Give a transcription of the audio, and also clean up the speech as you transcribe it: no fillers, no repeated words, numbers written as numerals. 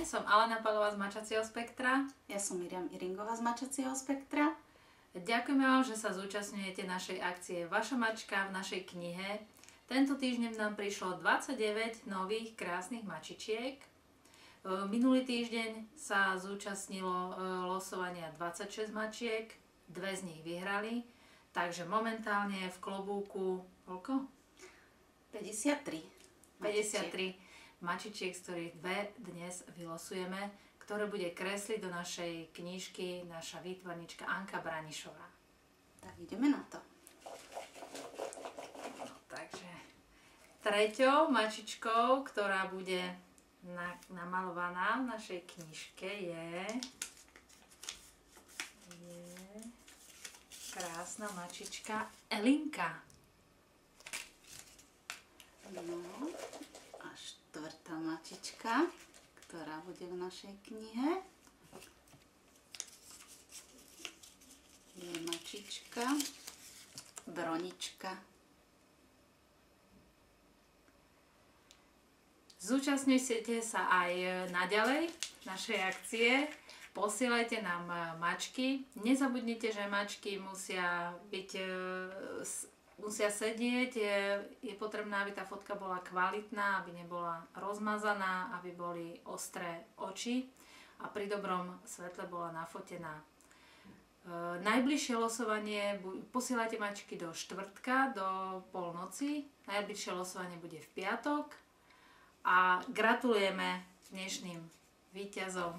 som Alena Palová z Mačacieho spektra. Ja som Miriam Iringová z Mačacieho spektra. Ďakujeme vám, že sa zúčastňujete našej akcie Vaša mačka v našej knihe. Tento týždeň nám prišlo 29 nových krásnych mačičiek. Minulý týždeň sa zúčastnilo losovania 26 mačiek, dve z nich vyhrali, takže momentálne v klobúku koľko? 53 mačičiek, z ktorých dve dnes vylosujeme, ktoré bude kresliť do našej knižky naša výtvarnička Anka Branišová. Tak ideme na to. No, takže treťou mačičkou, ktorá bude namalovaná v našej knižke je krásna mačička Elinka. No a štvrtá mačička, ktorá bude v našej knihe, je mačička Bronička. Zúčastňujte sa aj naďalej našej akcie. Posielajte nám mačky. Nezabudnite, že mačky musia sedieť. Je potrebné, aby tá fotka bola kvalitná, aby nebola rozmazaná, aby boli ostré oči a pri dobrom svetle bola nafotená. Najbližšie losovanie, posielajte mačky do štvrtka, do polnoci. Najbližšie losovanie bude v piatok. A gratulujeme dnešným víťazom.